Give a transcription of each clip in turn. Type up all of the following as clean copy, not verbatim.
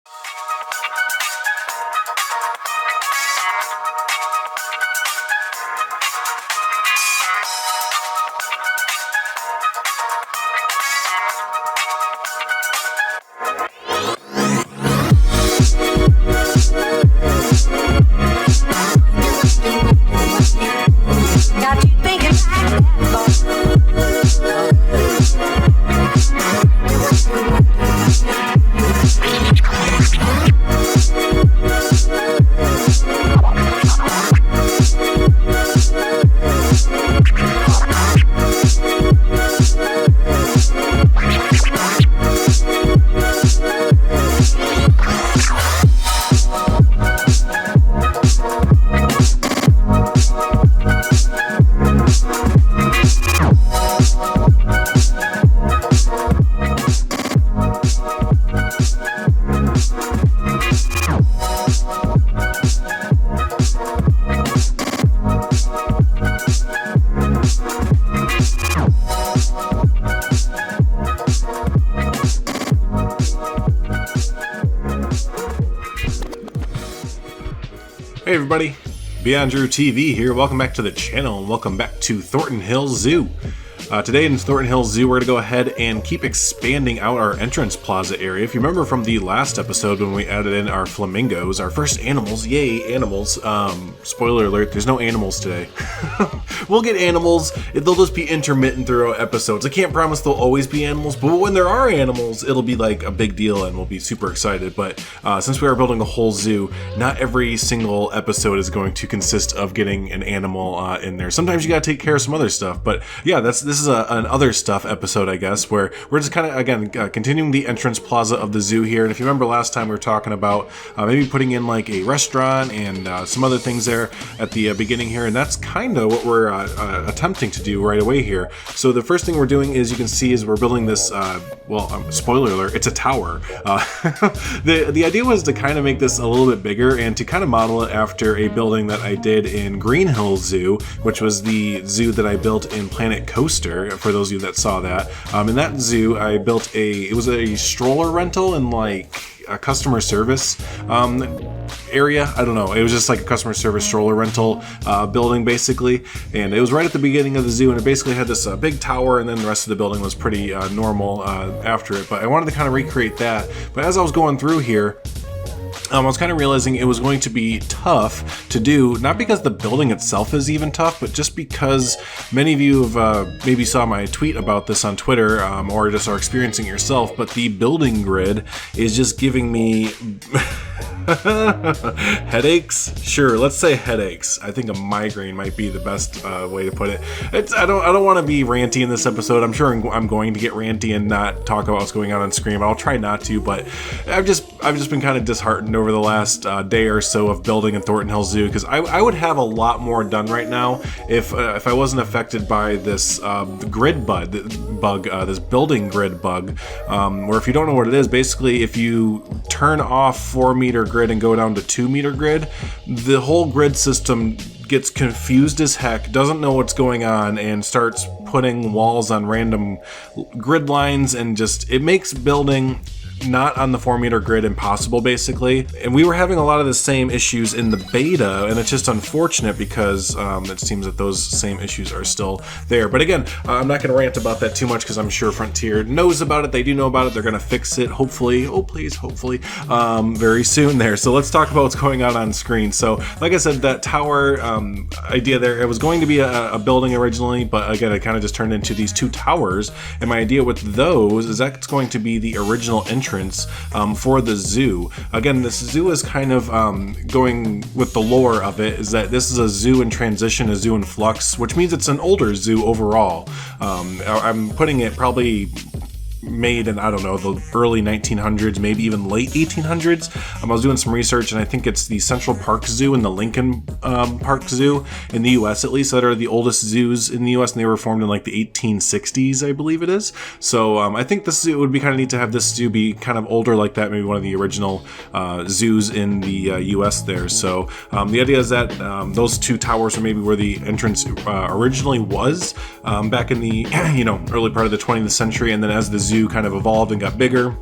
Hey everybody, BeyondDrewTV here. Welcome back to the channel and welcome back to Thorton Hills Zoo. Today in Thorton Hills Zoo, we're going to go ahead and keep expanding out our entrance plaza area. If you remember from the last episode when we added in our flamingos, our first animals, yay, animals. Spoiler alert, there's no animals today. We'll get animals, they'll just be intermittent throughout episodes. I can't promise there'll always be animals, but when there are animals, it'll be like a big deal and we'll be super excited. But since we are building a whole zoo, not every single episode is going to consist of getting an animal in there. Sometimes you gotta take care of some other stuff, but yeah, this is an other stuff episode, I guess, where we're just kind of, again, continuing the entrance plaza of the zoo here. And if you remember last time, we were talking about maybe putting in like a restaurant and some other things there at the beginning here, and that's kind of what we're attempting to do right away here. So the first thing we're doing is, you can see, is we're building this, spoiler alert, it's a tower. The idea was to kind of make this a little bit bigger and to kind of model it after a building that I did in Green Hills Zoo, which was the zoo that I built in Planet Coaster, for those of you that saw that. In that zoo, I built it was a stroller rental and like a customer service area. I don't know. It was just like a customer service stroller rental building, basically. And it was right at the beginning of the zoo, and it basically had this big tower, and then the rest of the building was pretty normal after it. But I wanted to kind of recreate that. But as I was going through here, I was kind of realizing it was going to be tough to do, not because the building itself is even tough, but just because many of you have maybe saw my tweet about this on Twitter, or just are experiencing it yourself, but the building grid is just giving me headaches? Sure, let's say headaches. I think a migraine might be the best way to put it. I don't want to be ranty in this episode. I'm sure I'm going to get ranty and not talk about what's going on screen, but I'll try not to. But I've just been kind of disheartened over the last day or so of building in Thornton Hills Zoo, because I would have a lot more done right now if I wasn't affected by this grid bug, this building grid bug, where, if you don't know what it is, basically if you turn off 4-meter grid and go down to 2-meter grid, the whole grid system gets confused as heck, doesn't know what's going on, and starts putting walls on random grid lines, and just, it makes building not on the 4-meter grid impossible, basically. And we were having a lot of the same issues in the beta, and it's just unfortunate because it seems that those same issues are still there. But again, I'm not going to rant about that too much, because I'm sure Frontier knows about it. They do know about it. They're going to fix it, hopefully. Oh, please, hopefully, very soon there. So let's talk about what's going on screen. So, like I said, that tower idea there, it was going to be a building originally, but again, it kind of just turned into these 2 towers. And my idea with those is that's going to be the original entrance for the zoo. Again, this zoo is kind of going with the lore of it, is that this is a zoo in transition, a zoo in flux, which means it's an older zoo overall. I'm putting it probably made in, I don't know, the early 1900s, maybe even late 1800s. I was doing some research, and I think it's the Central Park Zoo and the Lincoln Park Zoo in the US, at least, that are the oldest zoos in the US, and they were formed in like the 1860s, I believe it is. So I think this zoo, it would be kind of neat to have this zoo be kind of older like that, maybe one of the original zoos in the US there. So the idea is that those 2 towers are maybe where the entrance originally was back in the early part of the 20th century, and then as the zoo kind of evolved and got bigger,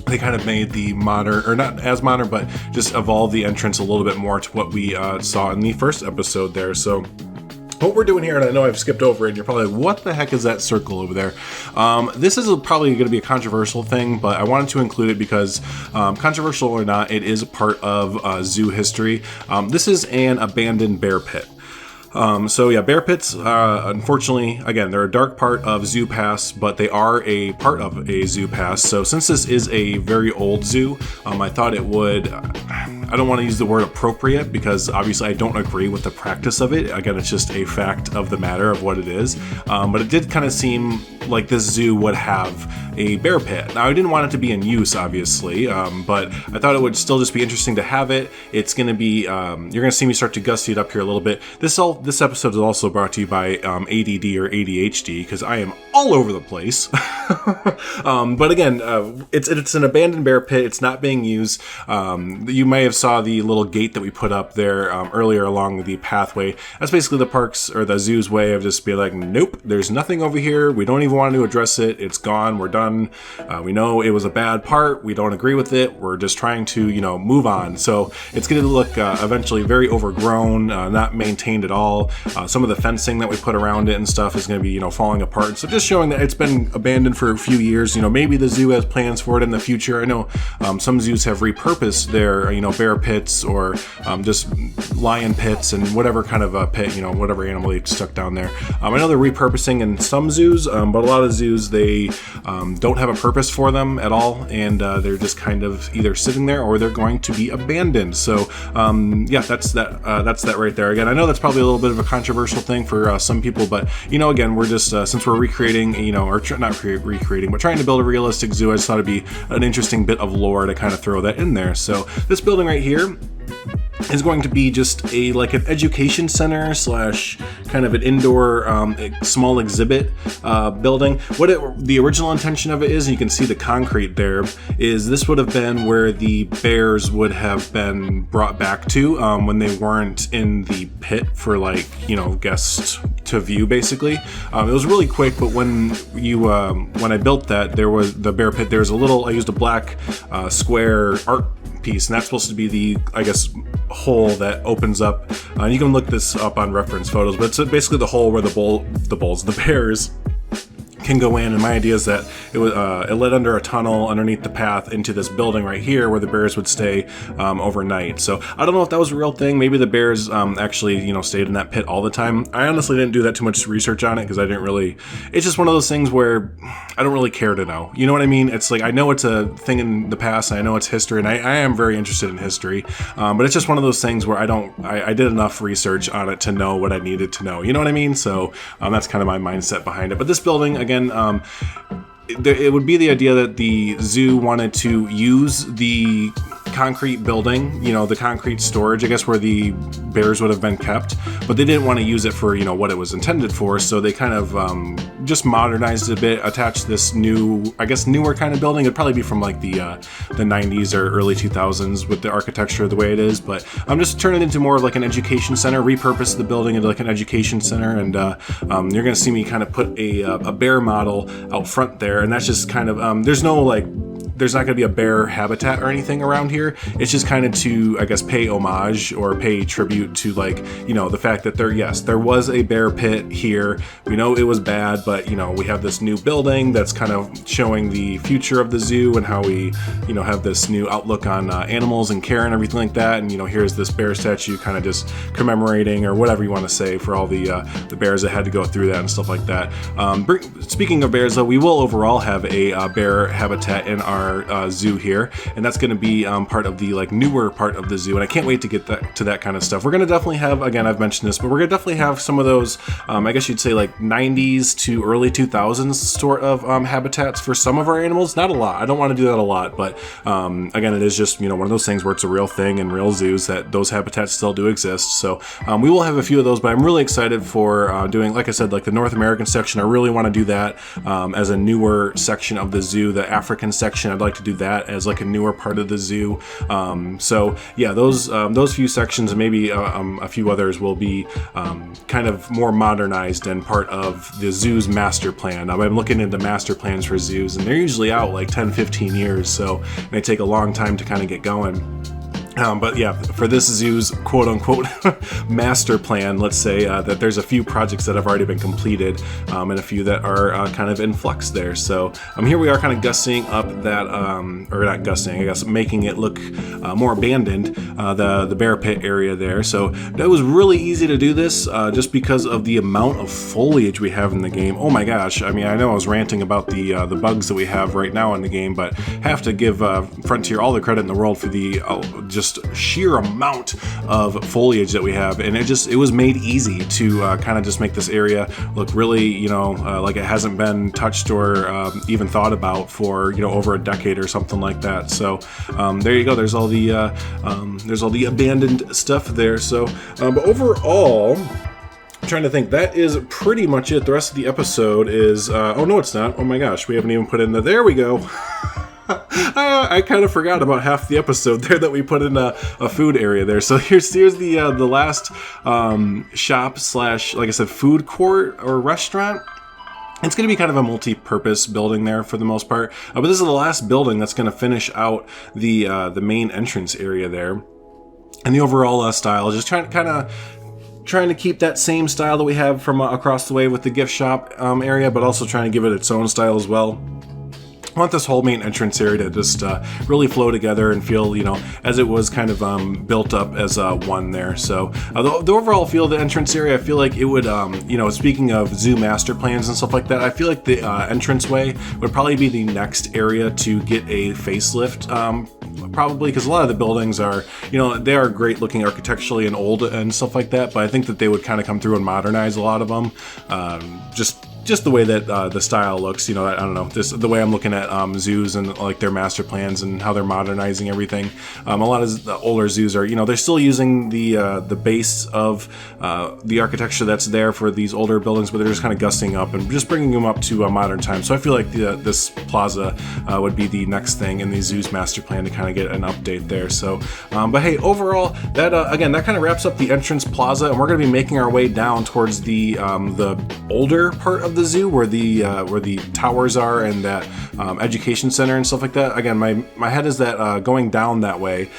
they kind of made the modern, or not as modern, but just evolved the entrance a little bit more to what we saw in the first episode there. So what we're doing here, and I know I've skipped over it, and you're probably like, what the heck is that circle over there? This is probably going to be a controversial thing, but I wanted to include it because, controversial or not, it is a part of zoo history. This is an abandoned bear pit. So yeah, bear pits, unfortunately, again, they're a dark part of Zoo Pass, but they are a part of a Zoo Pass. So since this is a very old zoo, I thought it would, I don't want to use the word appropriate because obviously I don't agree with the practice of it. Again, it's just a fact of the matter of what it is. But it did kind of seem like this zoo would have a bear pit. Now, I didn't want it to be in use, obviously, but I thought it would still just be interesting to have it. It's going to be, you're going to see me start to gusty it up here a little bit. This episode is also brought to you by ADD or ADHD because I am all over the place. But again, it's an abandoned bear pit. It's not being used. You may have saw the little gate that we put up there earlier along the pathway. That's basically the parks or the zoo's way of just being like, nope, there's nothing over here. We don't even want to address it. It's gone. We're done. We know it was a bad part. We don't agree with it. We're just trying to, move on. So it's going to look eventually very overgrown, not maintained at all. Some of the fencing that we put around it and stuff is going to be, falling apart. So just showing that it's been abandoned for a few years. Maybe the zoo has plans for it in the future. I know some zoos have repurposed their, bear pits or just lion pits and whatever kind of a pit, whatever animal they stuck down there. I know they're repurposing in some zoos, but a lot of zoos, they don't have a purpose for them at all, and they're just kind of either sitting there or they're going to be abandoned. So yeah, that's that right there. Again, I know that's probably a little bit of a controversial thing for some people, but again, we're just since we're recreating, or not recreating, but trying to build a realistic zoo, I just thought it'd be an interesting bit of lore to kind of throw that in there. So this building right here is going to be just like an education center / kind of an indoor small exhibit building. The original intention of it is, and you can see the concrete there, is this would have been where the bears would have been brought back to when they weren't in the pit for guests to view, basically. It was really quick, but when I built that, there was the bear pit, there was I used a black square art piece, and that's supposed to be the, hole that opens up. You can look this up on reference photos, but it's basically the hole where the bears can go in, and my idea is that it led under a tunnel underneath the path into this building right here where the bears would stay overnight. So I don't know if that was a real thing. Maybe the bears actually stayed in that pit all the time. I honestly didn't do that too much research on it because I didn't really, it's just one of those things where I don't really care to know. You know what I mean? It's like, I know it's a thing in the past, and I know it's history, and I am very interested in history, but it's just one of those things where I did enough research on it to know what I needed to know. You know what I mean? So that's kind of my mindset behind it. But this building, again, it would be the idea that the zoo wanted to use the concrete building, the concrete storage, I guess, where the bears would have been kept, but they didn't want to use it for, what it was intended for, so they kind of just modernized it a bit, attached this newer kind of building. It'd probably be from the 90s or early 2000s with the architecture the way it is, but I'm just turning it into more of an education center, repurpose the building into an education center, and you're going to see me kind of put a bear model out front there, and that's just kind of, there's not going to be a bear habitat or anything around here. It's just kind of to, pay homage or pay tribute to the fact that there was a bear pit here. We know it was bad, but we have this new building that's kind of showing the future of the zoo and how we, have this new outlook on animals and care and everything like that. And here's this bear statue kind of just commemorating or whatever you want to say for all the bears that had to go through that and stuff like that. Speaking of bears, though, we will overall have a bear habitat in our zoo here, and that's going to be part of the newer part of the zoo, and I can't wait to get to that kind of stuff. We're going to definitely have, again, I've mentioned this, but we're going to definitely have some of those, I guess you'd say 90s to early 2000s sort of habitats for some of our animals. Not a lot. I don't want to do that a lot, but again, it is just one of those things where it's a real thing in real zoos that those habitats still do exist. So we will have a few of those, but I'm really excited for doing, like I said, the North American section. I really want to do that as a newer section of the zoo. The African section, I'd like to do that as like a newer part of the zoo. So yeah, those few sections and maybe a few others will be kind of more modernized and part of the zoo's master plan. I'm looking into master plans for zoos, and they're usually out like 10-15 years, so they take a long time to kind of get going. But yeah, for this zoo's quote-unquote master plan, let's say that there's a few projects that have already been completed and a few that are kind of in flux there. So here we are kind of gussing up that, or not gussing, I guess making it look more abandoned, the bear pit area there. So that was really easy to do this just because of the amount of foliage we have in the game. Oh my gosh, I mean, I know I was ranting about the bugs that we have right now in the game, but have to give Frontier all the credit in the world for the just sheer amount of foliage that we have, and it was made easy to kind of just make this area look really, like it hasn't been touched or even thought about for over a decade or something like that. So there you go. There's all the abandoned stuff there. So but overall, I'm trying to think, that is pretty much it. The rest of the episode is oh no, it's not. Oh my gosh, we haven't even put in there we go. I kind of forgot about half the episode there that we put in a food area there. So here's the last shop / like I said, food court or restaurant. It's going to be kind of a multi-purpose building there for the most part. But this is the last building that's going to finish out the main entrance area there. And the overall style is just trying to keep that same style that we have from across the way with the gift shop area, but also trying to give it its own style as well. I want this whole main entrance area to just really flow together and feel, as it was kind of built up as one there. So the overall feel of the entrance area, I feel like it would, speaking of zoo master plans and stuff like that, I feel like the entranceway would probably be the next area to get a facelift. Probably because a lot of the buildings are, they are great looking architecturally and old and stuff like that, but I think that they would kind of come through and modernize a lot of them. Just the way that the style looks, I don't know, just the way I'm looking at zoos and like their master plans and how they're modernizing everything. A lot of the older zoos are, they're still using the base of the architecture that's there for these older buildings, but they're just kind of gussing up and just bringing them up to a modern time. So I feel like this plaza would be the next thing in the zoo's master plan to kind of get an update there. So, but hey, overall, that again, that kind of wraps up the entrance plaza, and we're going to be making our way down towards the older part of the zoo where the towers are and that education center and stuff like that. Again, my head is that going down that way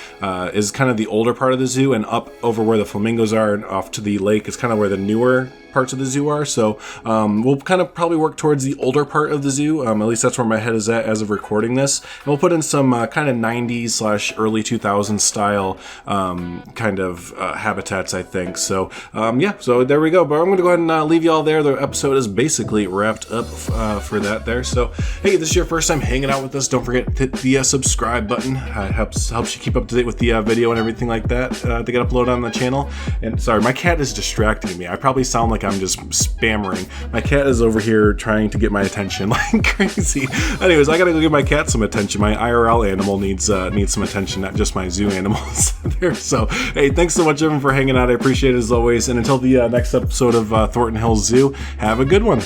is kind of the older part of the zoo, and up over where the flamingos are and off to the lake is kind of where the newer parts of the zoo are. So we'll kind of probably work towards the older part of the zoo. At least that's where my head is at as of recording this. And we'll put in some kind of 90s / early 2000s style kind of habitats, I think. So yeah, so there we go. But I'm going to go ahead and leave you all there. The episode is basically wrapped up for that there. So hey, if this is your first time hanging out with us, don't forget to hit the subscribe button. It helps you keep up to date with the video and everything like that to get uploaded on the channel. And sorry, my cat is distracting me. I probably sound like I'm just spammering. My cat is over here trying to get my attention like crazy. Anyways, I gotta go give my cat some attention. My IRL animal needs some attention, not just my zoo animals there. So hey, thanks so much everyone for hanging out. I appreciate it as always. And until the next episode of Thornton Hills Zoo, have a good one.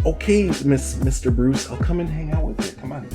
Okay, Mr. Bruce, I'll come and hang out with you. Come on.